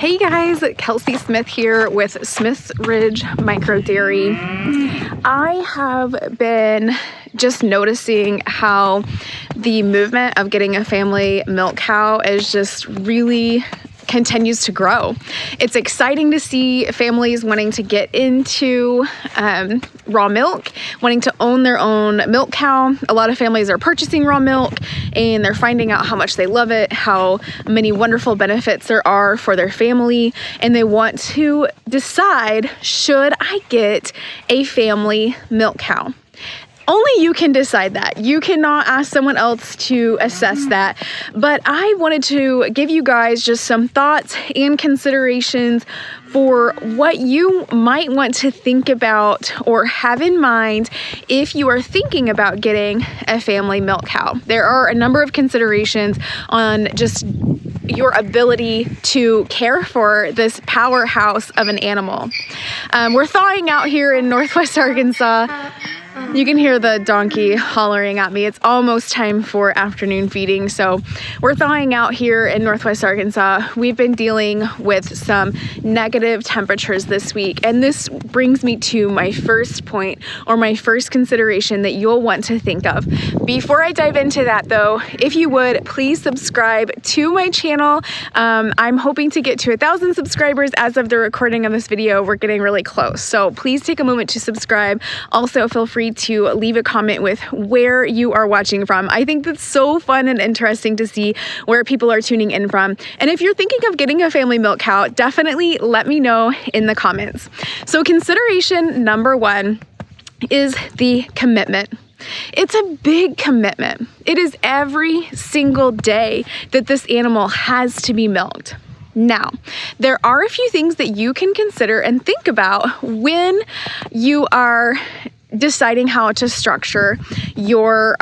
Hey guys, Kelsey Smith here with Smith's Ridge Micro Dairy. I have been just noticing how the movement of getting a family milk cow is just really continues to grow. It's exciting to see families wanting to get into raw milk, wanting to own their own milk cow. A lot of families are purchasing raw milk and they're finding out how much they love it, how many wonderful benefits there are for their family, and they want to decide, should I get a family milk cow? Only you can decide that. You cannot ask someone else to assess that. But I wanted to give you guys just some thoughts and considerations for what you might want to think about or have in mind if you are thinking about getting a family milk cow. There are a number of considerations on just your ability to care for this powerhouse of an animal. We're thawing out here in Northwest Arkansas. You can hear the donkey hollering at me. It's almost time for afternoon feeding, so we're thawing out here in Northwest Arkansas. We've been dealing with some negative temperatures this week, and this brings me to my first point, or my first consideration that you'll want to think of. Before I dive into that though, if you would, please subscribe to my channel. I'm hoping to get to 1,000 subscribers as of the recording of this video. We're getting really close, so please take a moment to subscribe. Also, feel free to leave a comment with where you are watching from. I think that's so fun and interesting to see where people are tuning in from. And if you're thinking of getting a family milk cow, definitely let me know in the comments. So consideration number one is the commitment. It's a big commitment. It is every single day that this animal has to be milked. Now, there are a few things that you can consider and think about when you are deciding how to structure your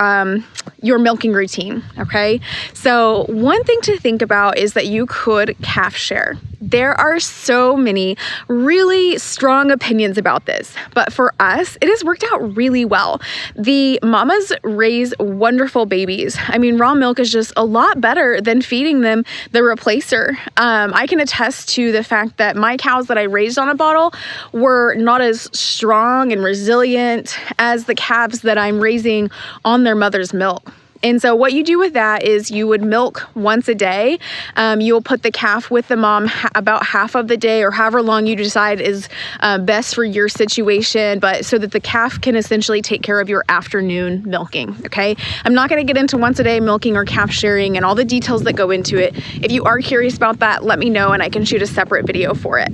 milking routine, okay? So one thing to think about is that you could calf share. There are so many really strong opinions about this, but for us, it has worked out really well. The mamas raise wonderful babies. I mean, raw milk is just a lot better than feeding them the replacer. I can attest to the fact that my cows that I raised on a bottle were not as strong and resilient as the calves that I'm raising on their mother's milk. And so what you do with that is you would milk once a day. You'll put the calf with the mom about half of the day, or however long you decide is best for your situation, but so that the calf can essentially take care of your afternoon milking, okay? I'm not gonna get into once a day milking or calf sharing and all the details that go into it. If you are curious about that, let me know and I can shoot a separate video for it.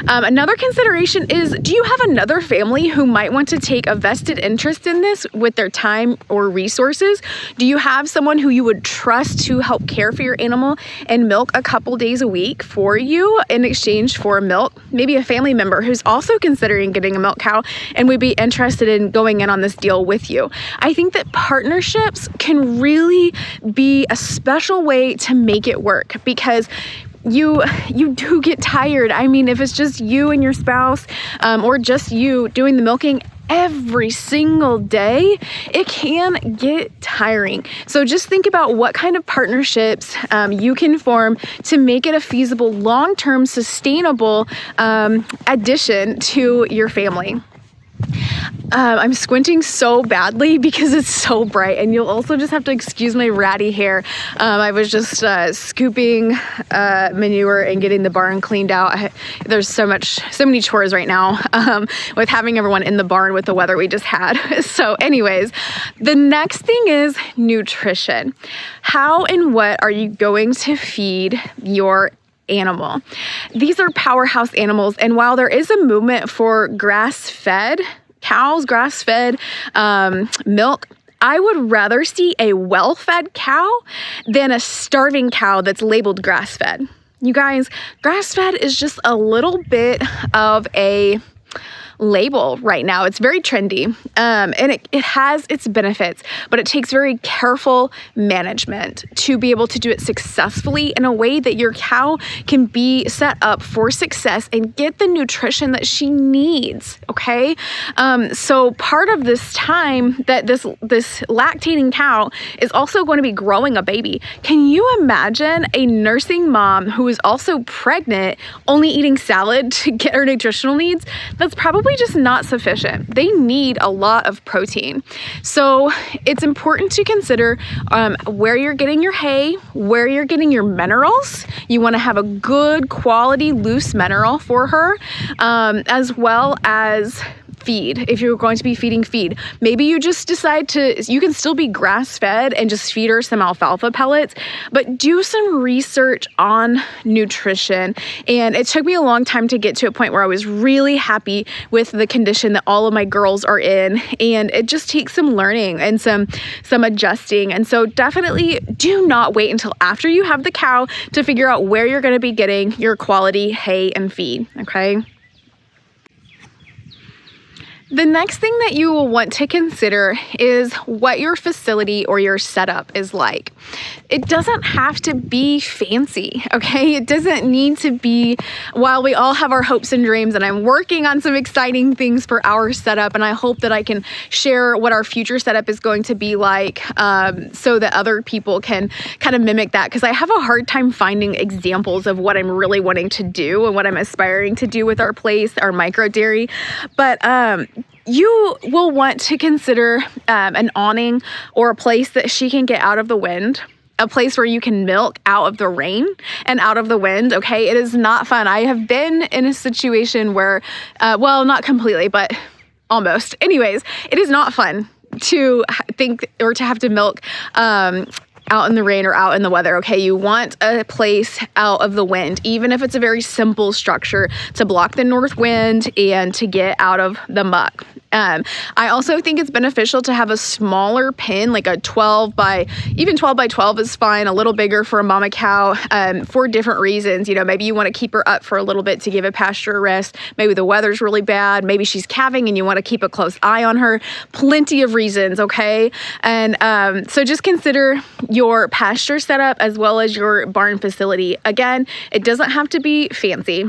Another consideration is, do you have another family who might want to take a vested interest in this with their time or resources? Do you have someone who you would trust to help care for your animal and milk a couple days a week for you in exchange for milk? Maybe a family member who's also considering getting a milk cow and would be interested in going in on this deal with you. I think that partnerships can really be a special way to make it work, because you do get tired. I mean, if it's just you and your spouse, or just you doing the milking every single day, it can get tiring. So just think about what kind of partnerships you can form to make it a feasible, long-term, sustainable addition to your family. I'm squinting so badly because it's so bright, and you'll also just have to excuse my ratty hair. I was just scooping manure and getting the barn cleaned out. There's so many chores right now with having everyone in the barn with the weather we just had. So anyways, the next thing is nutrition. How and what are you going to feed your animal? These are powerhouse animals, and while there is a movement for grass-fed cows, grass-fed milk, I would rather see a well-fed cow than a starving cow that's labeled grass-fed. You guys, grass-fed is just a little bit of a label right now. It's very trendy, and it has its benefits, but it takes very careful management to be able to do it successfully in a way that your cow can be set up for success and get the nutrition that she needs. Okay, so part of this time that this lactating cow is also going to be growing a baby. Can you imagine a nursing mom who is also pregnant only eating salad to get her nutritional needs? That's probably just not sufficient. They need a lot of protein. So it's important to consider where you're getting your hay, where you're getting your minerals. You want to have a good quality loose mineral for her, as well as feed. If you're going to be feeding feed, maybe you just decide you can still be grass fed and just feed her some alfalfa pellets, but do some research on nutrition. And it took me a long time to get to a point where I was really happy with the condition that all of my girls are in. And it just takes some learning and some adjusting. And so definitely do not wait until after you have the cow to figure out where you're going to be getting your quality hay and feed. Okay. The next thing that you will want to consider is what your facility or your setup is like. It doesn't have to be fancy, okay? It doesn't need to be, while we all have our hopes and dreams, and I'm working on some exciting things for our setup, and I hope that I can share what our future setup is going to be like, so that other people can kind of mimic that, because I have a hard time finding examples of what I'm really wanting to do and what I'm aspiring to do with our place, our micro dairy. But you will want to consider an awning or a place that she can get out of the wind, a place where you can milk out of the rain and out of the wind. Okay, it is not fun. I have been in a situation where, well, not completely, but almost. Anyways, it is not fun to think or to have to milk out in the rain or out in the weather. Okay, you want a place out of the wind, even if it's a very simple structure, to block the north wind and to get out of the muck. I also think it's beneficial to have a smaller pen, like a 12 by 12 is fine, a little bigger for a mama cow, for different reasons. You know, maybe you want to keep her up for a little bit to give a pasture a rest. Maybe the weather's really bad. Maybe she's calving and you want to keep a close eye on her. Plenty of reasons, okay? And so just consider your pasture setup as well as your barn facility. Again, it doesn't have to be fancy.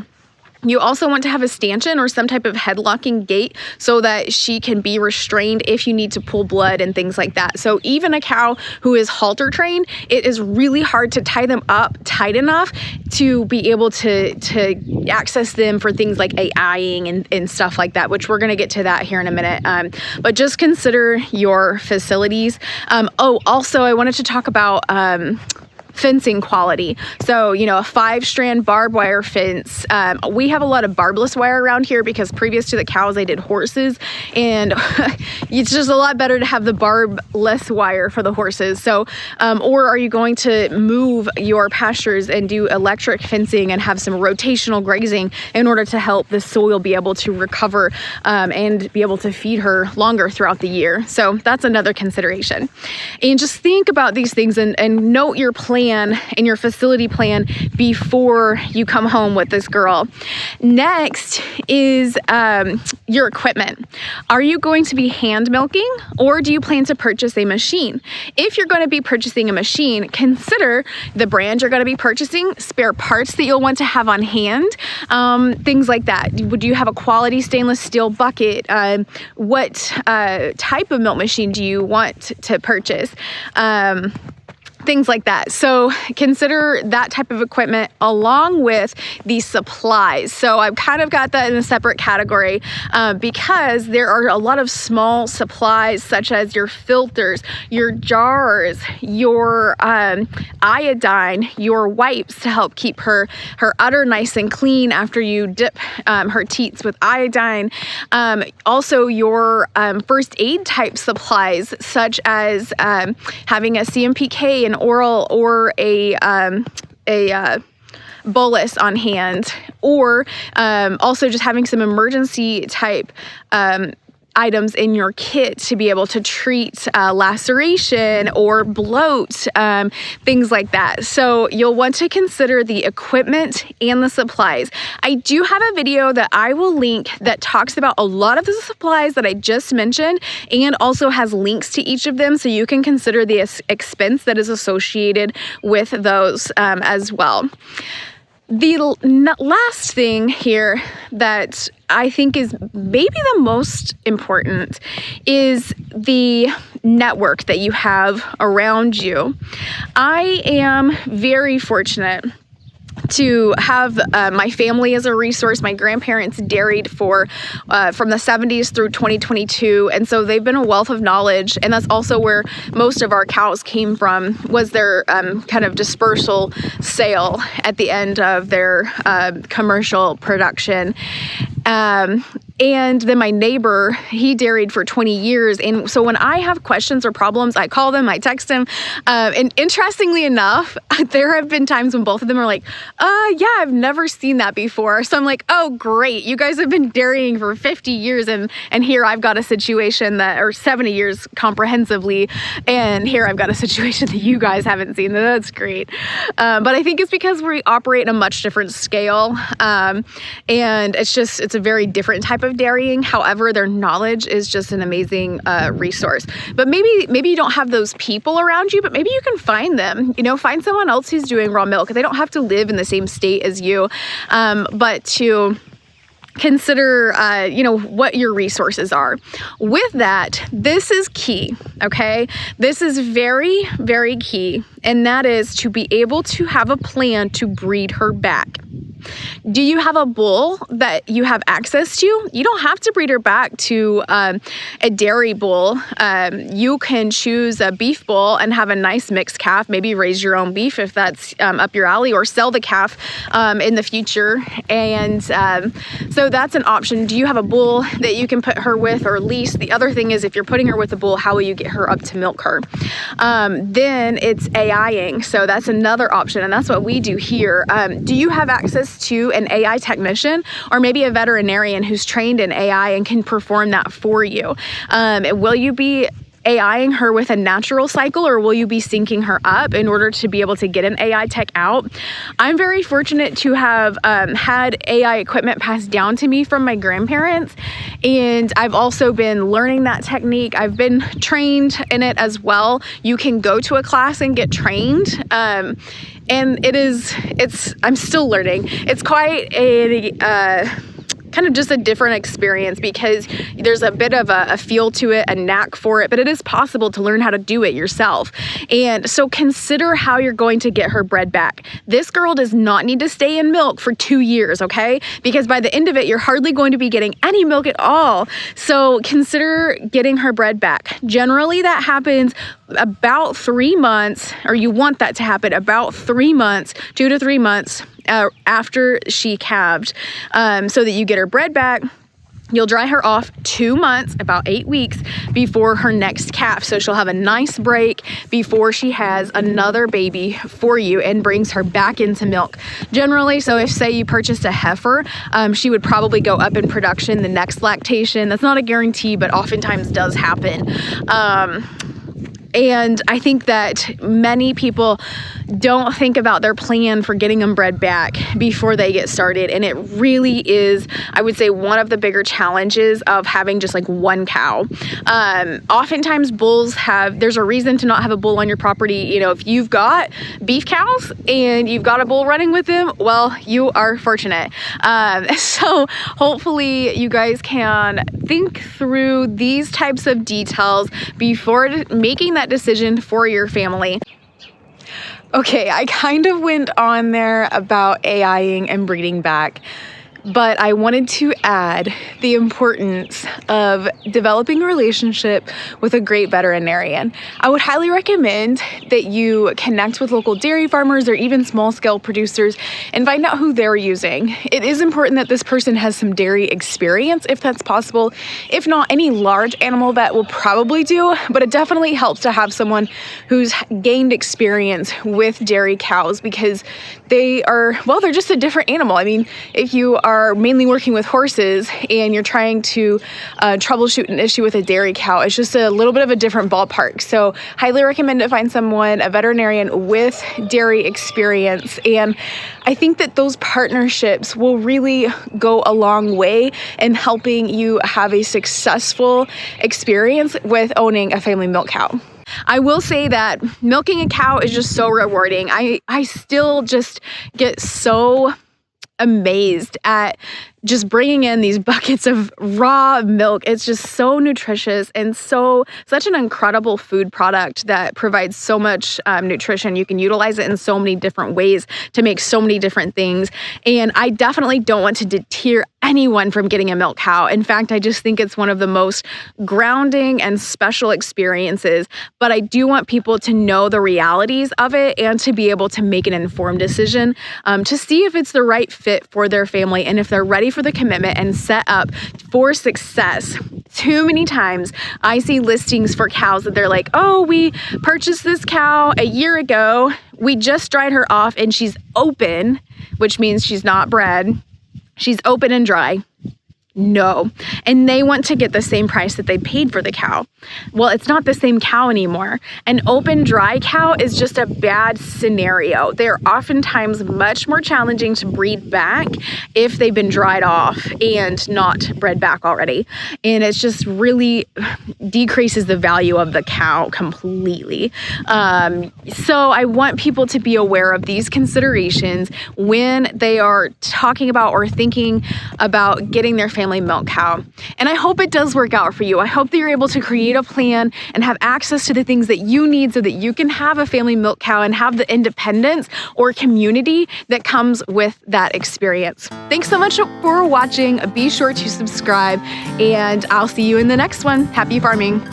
You also want to have a stanchion or some type of headlocking gate so that she can be restrained if you need to pull blood and things like that. So even a cow who is halter trained, it is really hard to tie them up tight enough to be able to access them for things like eyeing and stuff like that, which we're going to get to that here in a minute. But just consider your facilities. Also, I wanted to talk about fencing quality. So, you know, a 5-strand barbed wire fence. We have a lot of barbless wire around here because previous to the cows, I did horses, and it's just a lot better to have the barbless wire for the horses. So, or are you going to move your pastures and do electric fencing and have some rotational grazing in order to help the soil be able to recover and be able to feed her longer throughout the year? So that's another consideration. And just think about these things and note your plan and your facility plan before you come home with this girl. Next is your equipment. Are you going to be hand milking, or do you plan to purchase a machine? If you're going to be purchasing a machine, consider the brand you're going to be purchasing, spare parts that you'll want to have on hand, things like that. Would you have a quality stainless steel bucket? What type of milk machine do you want to purchase? Things like that. So consider that type of equipment along with the supplies. So I've kind of got that in a separate category because there are a lot of small supplies such as your filters, your jars, your iodine, your wipes to help keep her udder nice and clean after you dip her teats with iodine. Also your first aid type supplies such as having a CMPK, an oral, or a bolus on hand, or also just having some emergency type items in your kit to be able to treat laceration or bloat, things like that. So you'll want to consider the equipment and the supplies. I do have a video that I will link that talks about a lot of the supplies that I just mentioned and also has links to each of them, so you can consider the expense that is associated with those as well. The last thing here that I think is maybe the most important is the network that you have around you. I am very fortunate to have my family as a resource. My grandparents dairied from the 70s through 2022, and so they've been a wealth of knowledge, and that's also where most of our cows came from, was their kind of dispersal sale at the end of their commercial production. And then my neighbor, he dairied for 20 years. And so when I have questions or problems, I call them, I text them. And interestingly enough, there have been times when both of them are like, yeah, I've never seen that before. So I'm like, oh, great. You guys have been dairying for 50 years. And here I've got a situation or 70 years comprehensively. And here I've got a situation that you guys haven't seen. That's great. But I think it's because we operate in a much different scale. And it's a very different type of dairying. However, their knowledge is just an amazing resource. But maybe you don't have those people around you, but maybe you can find them. Find someone else who's doing raw milk. They don't have to live in the same state as you, but to consider, what your resources are. With that, this is key, okay? This is very, very key, and that is to be able to have a plan to breed her back. Do you have a bull that you have access to? You don't have to breed her back to a dairy bull. You can choose a beef bull and have a nice mixed calf, maybe raise your own beef if that's up your alley, or sell the calf in the future. And so that's an option. Do you have a bull that you can put her with or lease? The other thing is, if you're putting her with a bull, how will you get her up to milk her? Then it's AIing. So that's another option, and that's what we do here. Do you have access to an AI technician, or maybe a veterinarian who's trained in AI and can perform that for you? Will you be AIing her with a natural cycle, or will you be syncing her up in order to be able to get an AI tech out? I'm very fortunate to have had AI equipment passed down to me from my grandparents, and I've also been learning that technique. I've been trained in it as well. You can go to a class and get trained. And I'm still learning. It's quite a kind of just a different experience, because there's a bit of a feel to it, a knack for it, but it is possible to learn how to do it yourself. And so consider how you're going to get her bred back. This girl does not need to stay in milk for 2 years, okay? Because by the end of it, you're hardly going to be getting any milk at all. So consider getting her bred back. Generally, that happens about 3 months, or you want that to happen about 3 months, 2 to 3 months after she calved, so that you get her bred back. You'll dry her off 2 months, about 8 weeks, before her next calf. So she'll have a nice break before she has another baby for you and brings her back into milk. Generally, so if, say, you purchased a heifer, she would probably go up in production the next lactation. That's not a guarantee, but oftentimes does happen. And I think that many people don't think about their plan for getting them bred back before they get started. And it really is, I would say, one of the bigger challenges of having just like one cow. Oftentimes bulls there's a reason to not have a bull on your property. If you've got beef cows and you've got a bull running with them, well, you are fortunate. So hopefully you guys can think through these types of details before making that decision for your family. Okay, I kind of went on there about AIing and breeding back, but I wanted to add the importance of developing a relationship with a great veterinarian. I would highly recommend that you connect with local dairy farmers or even small-scale producers and find out who they're using. It is important that this person has some dairy experience, if that's possible. If not, any large animal vet will probably do, but it definitely helps to have someone who's gained experience with dairy cows, because they're just a different animal. I mean, if you are are mainly working with horses and you're trying to troubleshoot an issue with a dairy cow, it's just a little bit of a different ballpark. So highly recommend to find someone, a veterinarian with dairy experience. And I think that those partnerships will really go a long way in helping you have a successful experience with owning a family milk cow. I will say that milking a cow is just so rewarding. I still just get so amazed at just bringing in these buckets of raw milk. It's just so nutritious and such an incredible food product that provides so much nutrition. You can utilize it in so many different ways to make so many different things. And I definitely don't want to deter anyone from getting a milk cow. In fact, I just think it's one of the most grounding and special experiences. But I do want people to know the realities of it and to be able to make an informed decision to see if it's the right fit for their family and if they're ready for the commitment and set up for success. Too many times I see listings for cows that they're like, oh, we purchased this cow a year ago. We just dried her off and she's open, which means she's not bred. She's open and dry. No. And they want to get the same price that they paid for the cow. Well, it's not the same cow anymore. An open, dry cow is just a bad scenario. They're oftentimes much more challenging to breed back if they've been dried off and not bred back already. And it's just really decreases the value of the cow completely. So I want people to be aware of these considerations when they are talking about or thinking about getting their family milk cow. And I hope it does work out for you. I hope that you're able to create a plan and have access to the things that you need so that you can have a family milk cow and have the independence or community that comes with that experience. Thanks so much for watching. Be sure to subscribe and I'll see you in the next one. Happy farming.